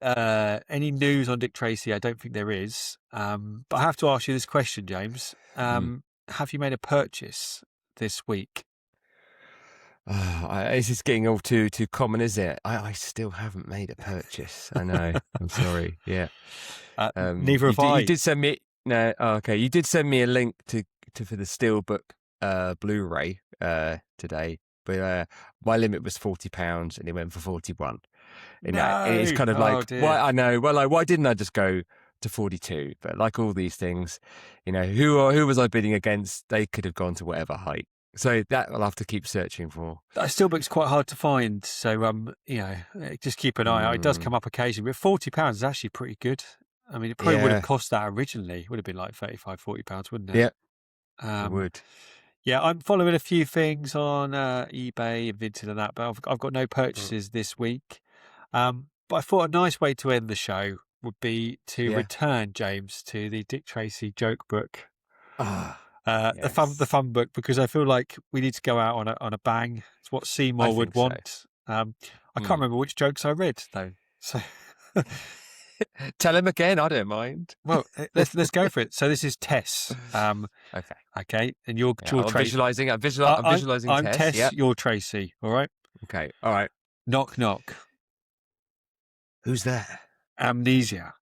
[SPEAKER 2] any news on Dick Tracy? I don't think there is. But I have to ask you this question, James. Have you made a purchase this week?
[SPEAKER 1] It's just getting all too common, is it? I still haven't made a purchase. I know. I'm sorry. Yeah.
[SPEAKER 2] Neither have I.
[SPEAKER 1] You did send me. No. Oh, okay. You did send me a link for the Steelbook Blu-ray today. But my limit was £40 and it went for 41. It's kind of why I know. Well, why didn't I just go to 42? But like all these things, who was I bidding against? They could have gone to whatever height. So that I'll have to keep searching for.
[SPEAKER 2] That Steelbook's quite hard to find. So just keep an eye out. It does come up occasionally, but £40 is actually pretty good. I mean, it probably would have cost that originally. It would have been like £35, £40, wouldn't it?
[SPEAKER 1] Yeah, it would.
[SPEAKER 2] Yeah, I'm following a few things on eBay and Vinted and that, but I've got no purchases this week. But I thought a nice way to end the show would be to return, James, to the Dick Tracy joke book. The fun book, because I feel like we need to go out on a bang. It's what Seymour would want. I can't remember which jokes I read though. So
[SPEAKER 1] tell him again. I don't mind.
[SPEAKER 2] Well, let's go for it. So this is Tess. Okay, and you're Tracy.
[SPEAKER 1] Visualizing. I'm visualizing.
[SPEAKER 2] I'm
[SPEAKER 1] Tess.
[SPEAKER 2] Tess.
[SPEAKER 1] Yep.
[SPEAKER 2] You're Tracy. All right.
[SPEAKER 1] Okay. All right.
[SPEAKER 2] Knock knock.
[SPEAKER 1] Who's there?
[SPEAKER 2] Amnesia.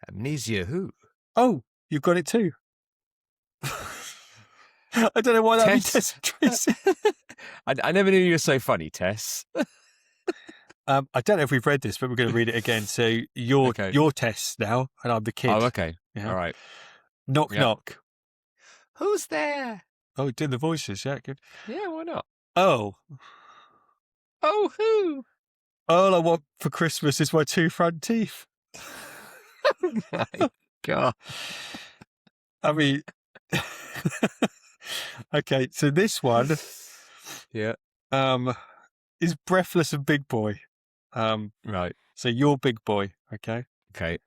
[SPEAKER 1] Amnesia. Who?
[SPEAKER 2] Oh, you've got it too. I don't know why that would be Tess and Tracy.
[SPEAKER 1] I never knew you were so funny, Tess.
[SPEAKER 2] I don't know if we've read this, but we're going to read it again. So you're Tess now, and I'm the kid.
[SPEAKER 1] Oh, okay.
[SPEAKER 2] Yeah.
[SPEAKER 1] All right.
[SPEAKER 2] Knock knock.
[SPEAKER 1] Who's there?
[SPEAKER 2] Oh, did the voices? Yeah, good.
[SPEAKER 1] Yeah, why not?
[SPEAKER 2] Oh.
[SPEAKER 1] Oh, who?
[SPEAKER 2] All I want for Christmas is my 2 front teeth.
[SPEAKER 1] Oh my God.
[SPEAKER 2] I mean, okay, so this one, is Breathless and Big Boy.
[SPEAKER 1] Right.
[SPEAKER 2] So you're Big Boy, okay?
[SPEAKER 1] Okay.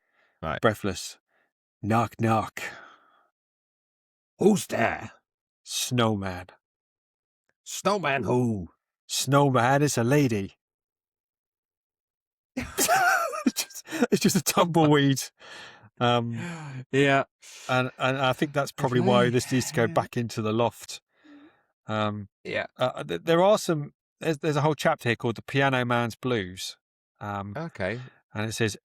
[SPEAKER 1] Right.
[SPEAKER 2] Breathless. Knock knock.
[SPEAKER 1] Who's there?
[SPEAKER 2] Snowman.
[SPEAKER 1] Snowman who?
[SPEAKER 2] Snowman is a lady. It's just a tumbleweed.
[SPEAKER 1] Yeah.
[SPEAKER 2] And I think that's probably why this needs to go back into the loft. There are some. There's a whole chapter here called "The Piano Man's Blues."
[SPEAKER 1] Okay.
[SPEAKER 2] And it says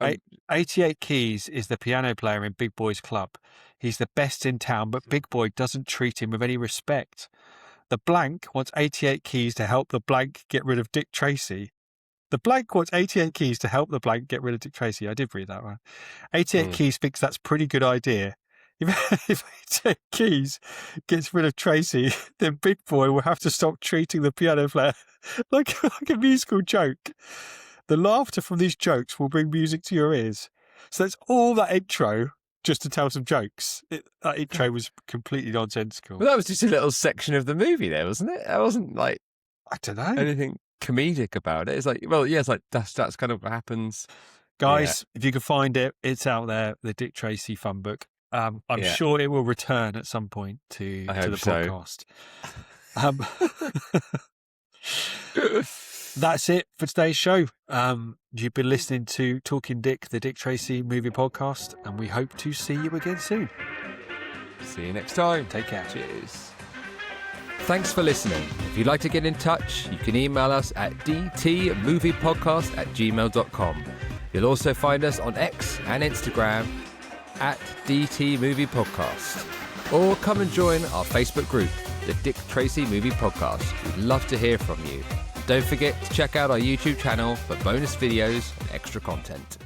[SPEAKER 2] 88 Keys is the piano player in Big Boy's club. He's the best in town, but Big Boy doesn't treat him with any respect. The blank wants 88 Keys to help the blank get rid of Dick Tracy. The blank wants 88 Keys to help the blank get rid of Dick Tracy. I did read that one. 88 Keys thinks that's a pretty good idea. If 88 Keys gets rid of Tracy, then Big Boy will have to stop treating the piano player like a musical joke. The laughter from these jokes will bring music to your ears. So that's all that intro just to tell some jokes. That intro was completely nonsensical.
[SPEAKER 1] Well, that was just a little section of the movie there, wasn't it? That wasn't like,
[SPEAKER 2] I don't know,
[SPEAKER 1] anything comedic about it. It's like, well, yeah, it's like that's kind of what happens.
[SPEAKER 2] Guys, if you can find it, it's out there, the Dick Tracy fun book. I'm sure it will return at some point to the podcast. That's it for today's show. You've been listening to Talking Dick, the Dick Tracy movie podcast, and we hope to see you again soon.
[SPEAKER 1] See you next time.
[SPEAKER 2] Take care.
[SPEAKER 1] Cheers. Thanks for listening. If you'd like to get in touch, you can email us at dtmoviepodcast@gmail.com. You'll also find us on X and Instagram at dtmoviepodcast. Or come and join our Facebook group, the Dick Tracy Movie Podcast. We'd love to hear from you. Don't forget to check out our YouTube channel for bonus videos and extra content.